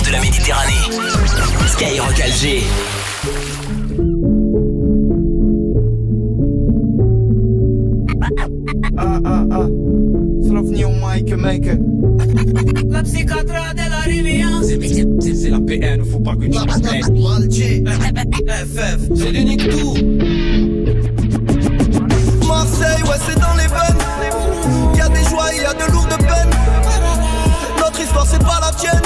de la Méditerranée. Skyrock Alger. Slovni au mic, mec. La psychiatra de la Rivière. C'est la PN, faut pas que tu Alger. FF, c'est l'unique tout. Marseille, ouais, c'est dans les veines. Y'a des joies, y'a de lourdes peines. Notre histoire, c'est pas la tienne.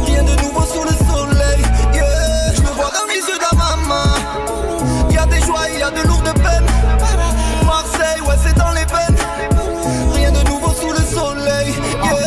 Rien de nouveau sous le soleil. Yeah, je me vois dans les yeux de la maman. Y'a des joies, y'a de lourdes peines. Marseille, ouais, c'est dans les veines. Rien de nouveau sous le soleil. Yeah.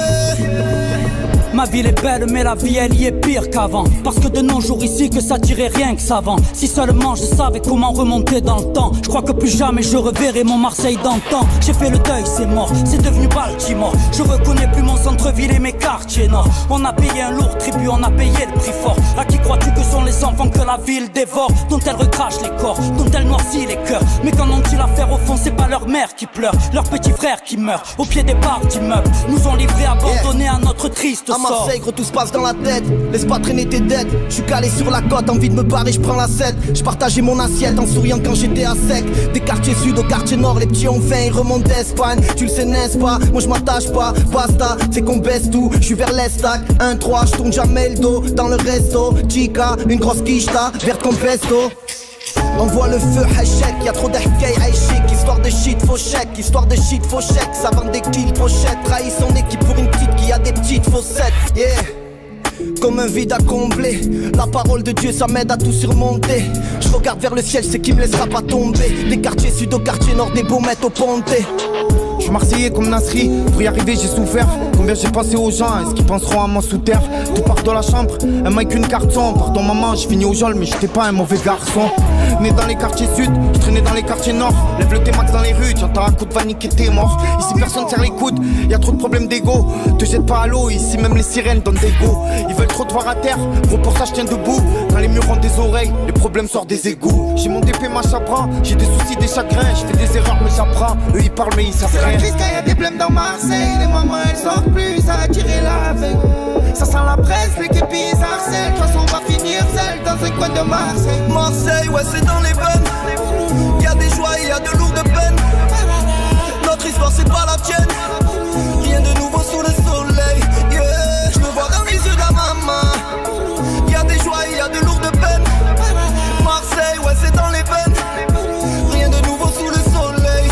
Ma ville est belle mais la vie elle y est pire qu'avant. Parce que de nos jours ici que ça tirait rien que savant. Si seulement je savais comment remonter dans le temps. Je crois que plus jamais je reverrai mon Marseille d'antan. J'ai fait le deuil, c'est mort, c'est devenu Baltimore. Je reconnais plus mon centre-ville et mes quartiers nord. On a payé un lourd tribut, on a payé le prix fort. À qui crois-tu que sont les enfants que la ville dévore? Dont elle recrache les corps, dont elle noircit les cœurs. Mais qu'en ont-ils à faire au fond? C'est pas leur mère qui pleure, leur petit frère qui meurt au pied des barres d'immeubles. Nous ont livrés abandonnés à notre triste sort. Marseille, gros, tout se passe dans la tête. Laisse pas traîner tes dettes. J'suis calé sur la côte, envie de me barrer, j'prends la 7. J'partageais mon assiette en souriant quand j'étais à sec. Des quartiers sud au quartier nord, les petits ont faim, ils remontent d'Espagne. Tu le sais, n'est-ce pas? Moi j'm'attache pas, basta, c'est qu'on baisse tout. J'suis vers l'estac, 1-3, j'tourne jamais le dos. Dans le resto, chica, une grosse quicheta, verte comme pesto. On voit le feu, hachek, y'a trop d'ahkay, chic. Histoire de shit, faux chèque, histoire de shit, faux chèque. Ça vend des kills, pochettes, trahit son équipe pour une petite qui a des petites faussettes. Yeah. Comme un vide à combler. La parole de Dieu, ça m'aide à tout surmonter. Je regarde vers le ciel, c'est qui me laissera pas tomber. Des quartiers sud au quartier nord, des baumettes au ponté. Je suis marseillais comme Nasri, pour y arriver j'ai souffert. Combien j'ai passé aux gens, est-ce qu'ils penseront à moi sous terre? Tout part de la chambre, un mic une carton. Pardon maman, j'ai fini au jol mais j'étais pas un mauvais garçon. Né dans les quartiers sud, je traînais dans les quartiers nord. Lève le T-Max dans les rues, j'entends un coup de vanille qui t'es mort. Ici personne serre les coudes, y'a trop de problèmes d'ego. Te jette pas à l'eau, ici même les sirènes donnent des go. Ils veulent trop te voir à terre, gros pour ça je tiens debout. Quand les murs ont des oreilles, les problèmes sortent des égouts. J'ai mon épée, ma chabra, j'ai des soucis, des chagrins. Je fais des erreurs mais j'apprends, eux ils parlent mais ils savent rien. Quand y'a des blèmes dans Marseille, les mamans elles sortent plus, ça a tiré la veille. Ça sent la presse, l'équipe ils harcèlent. De toute façon on va finir seul dans un coin de Marseille. Marseille, ouais c'est dans les veines. Y'a des joies, y'a de lourdes peines. Notre histoire c'est pas la tienne. Rien de nouveau sous le soleil. Yeah, je me vois dans les yeux de la maman. Y'a des joies, y'a de lourdes peines. Marseille, ouais c'est dans les veines. Rien de nouveau sous le soleil.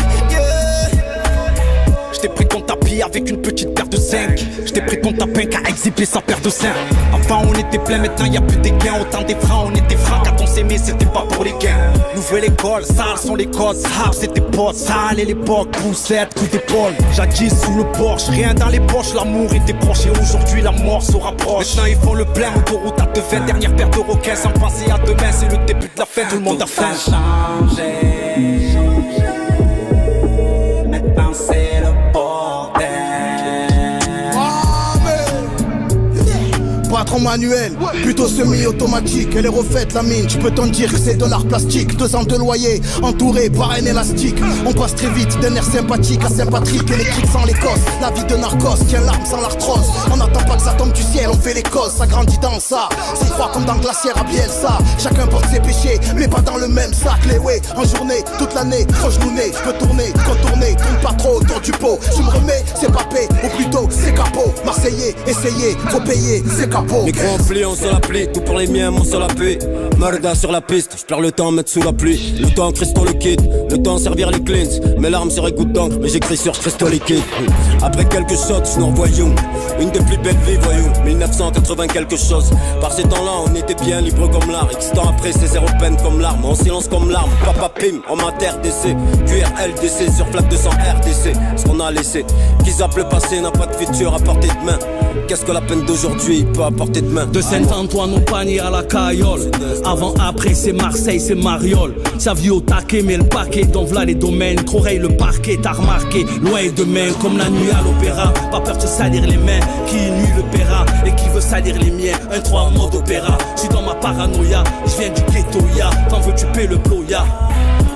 J't'ai pris ton tapis avec une petite paire de 5. J't'ai pris ton tapin qu'à exhiber sa paire de seins. Avant on était plein, maintenant y'a plus des gains. Autant des francs, on était francs quand on s'aimait, c'était pas pour les gains. Nouvelle école, sales sont les codes. Rap c'était potes, sale et l'époque. Poussette, coup d'épaule, jadis sous le porche. Rien dans les poches, l'amour était proche. Et aujourd'hui la mort se rapproche. Maintenant ils font le plein, autoroute à 220. Dernière paire de requins sans penser à demain. C'est le début de la fin, tout le monde a faim. Maintenant c'est le bordel. Patron manuel, plutôt semi-automatique. Elle est refaite la mine, tu peux t'en dire que c'est de l'art plastique. 2 ans de loyer, entouré par un élastique. On passe très vite d'un air sympathique à Saint-Patrick. Électrique sans l'Écosse, la vie de narcos. Tient l'arme sans l'arthrose. On n'attend pas que ça tombe du ciel, on fait les causes. Ça grandit dans ça, c'est froid comme dans Glacière à Bielsa. Chacun porte ses péchés, mais pas dans le même sac. Les way, en journée, toute l'année, croche-nouné. Je peux tourner, contourner, tourne pas trop autour du pot. Je me remets, c'est papé, ou plutôt c'est capot. Marseillais, essayez, faut payer, c'est capot. Micro en pli, on se l'applique, tout pour les miens, mon seul appui. Marda sur la piste, je perds le temps, mettre sous la pluie. Le temps, Christo le quitte, le temps, servir les cleans. Mes larmes seraient gouttes d'encre, mais j'écris sur Christo liquide. Après quelques shots, je nous revoyons. Une des plus belles vies, voyons. 1980 quelque chose. Par ces temps-là, on était bien libre comme l'art. X temps après, c'est zéro peine comme l'arme. En silence comme l'arme, papa pim, en mater DC. QRLDC, sur flaque de sang RDC. Ce qu'on a laissé, qui zappe le passé, n'a pas de futur à portée de main. Qu'est-ce que la peine d'aujourd'hui peut apporter de main? De Saint-Antoine au panier à la caillole. Avant, après, c'est Marseille, c'est Mariol. Sa vie au taquet, mais le paquet d'envla les domaines. Trop raye le parquet, t'as remarqué. Loin et demain, comme la nuit à l'opéra. Pas peur de se salir les mains, qui nuit le paiera. Et qui veut salir les miens, 1-3 en mode opéra. J'suis dans ma paranoïa, j'viens du ghetto, ya. T'en veux tu paies le ploya.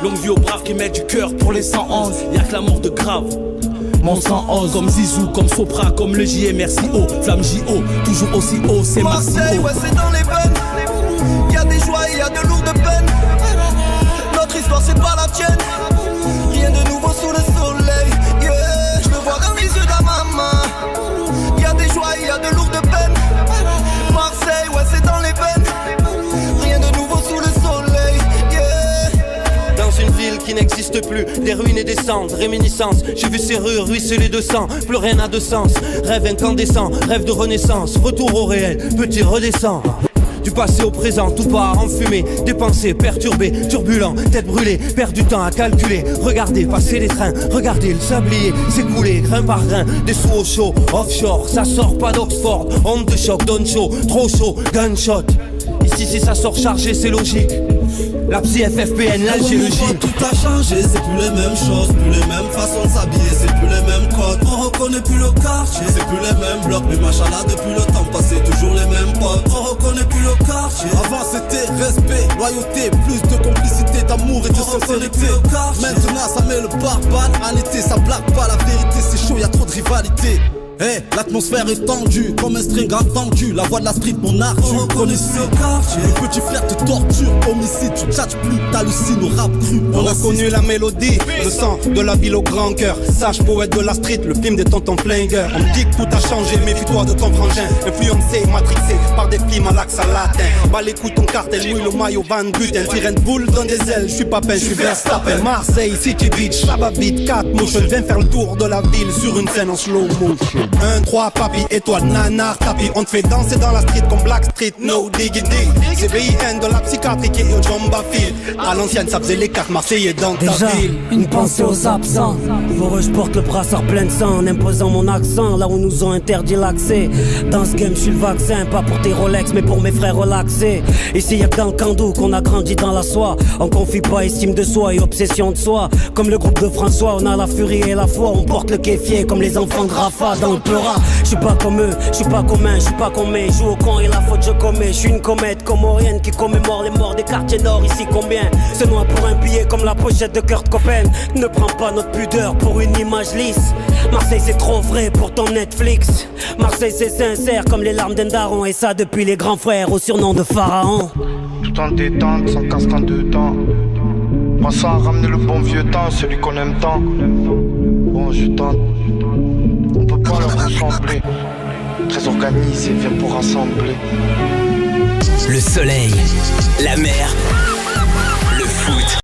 Longue vie aux braves qui mettent du cœur pour les 111. Y'a que la mort de grave. mon sang ose. Comme Zizou, comme Sopra, comme le JMRCO. Flamme JO, toujours aussi haut, c'est Maximo. Marseille, ouais, c'est dans les veines. Y'a des joies et y'a de lourdes peines. Notre histoire, c'est pas la tienne. Rien de nouveau sous le soleil. Yeah, je le vois dans les yeux de ma maman. Y'a des joies et y'a de lourdes peines. Marseille, ouais, c'est dans les veines. Rien de nouveau sous le soleil. Yeah. Dans une ville qui n'existe plus, des ruines et des cendres, réminiscences. J'ai vu ces rues ruisseler de sang, plus rien n'a de sens. Rêve incandescent, rêve de renaissance. Retour au réel, petit redescend. Du passé au présent, tout part en fumée. Des pensées perturbées, turbulents, tête brûlée. Perd du temps à calculer. Regardez passer les trains, regardez le sablier s'écouler, grain par grain. Des sous au chaud, offshore, ça sort pas d'Oxford. Onde de choc, donne chaud, trop chaud, gunshot. Ici si ça sort chargé c'est logique. La psy FFPN, l'algéologie. Tout a changé, c'est plus les mêmes choses, plus les mêmes façons de s'habiller, c'est plus les mêmes codes. On reconnaît plus le quartier, c'est plus les mêmes blocs. Mais machallah depuis le temps passé, toujours les mêmes potes. On reconnaît plus le quartier. Avant c'était respect, loyauté, plus de complicité, d'amour et de sincérité. Maintenant ça met le barbare en été, ça blague pas la vérité, c'est chaud, y'a trop de rivalité. Hey, l'atmosphère est tendue, comme un string attendu. La voix de la street, mon art, tu connais le quartier. Les petits flairs te torturent, homicide, tu tchatches plus, t'hallucines au rap cru. On a connu la mélodie, le sang de la ville au grand cœur. Sage poète de la street, le film des tontons flingueurs. On me dit que tout a changé, méfie-toi de ton frangin. Influencé, matrixé par des films à l'accent latin. Bas les couilles ton cartel, mouille le maillot, Van Buten. Sirène boule dans des ailes, j'suis pas peine, j'suis Verstappen. Marseille, City Beach, ça va vite, 4 motion. Viens faire le tour de la ville sur une scène en slow motion. 1, 3, papi, étoile, nanar, tapis. On te fait danser dans la street comme Black Street, no diggity. CBIN de la psychiatrie qui est au Jamba Field. À l'ancienne, ça faisait les cartes marseillais dans ta Déjà, ville. une pensée aux absents. Pour eux, je porte le brassard plein de sang en imposant mon accent là où nous ont interdit l'accès. Dans ce game, je suis le vaccin, pas pour tes Rolex, mais pour mes frères relaxés. Ici, y'a que dans le Candou qu'on a grandi dans la soie. On confie pas estime de soi et obsession de soi. Comme le groupe de François, on a la furie et la foi. On porte le kéfier comme les enfants de Rafa dans le Peura. Je suis pas comme eux, je suis pas commun, je suis pas commun. Joue au con et la faute je commets. Je suis une comète comorienne qui commémore les morts des quartiers nord. Ici combien se noie pour un billet comme la pochette de Kurt Cobain. Ne prends pas notre pudeur pour une image lisse. Marseille c'est trop vrai pour ton Netflix. Marseille c'est sincère comme les larmes d'un daron. Et ça depuis les grands frères au surnom de Pharaon. Tout en détente, sans casque en deux temps. Pensant à ramener le bon vieux temps, celui qu'on aime tant. Bon, je tente. On peut pas leur ressembler. Très organisé, viens pour rassembler. Le soleil, la mer, le foot.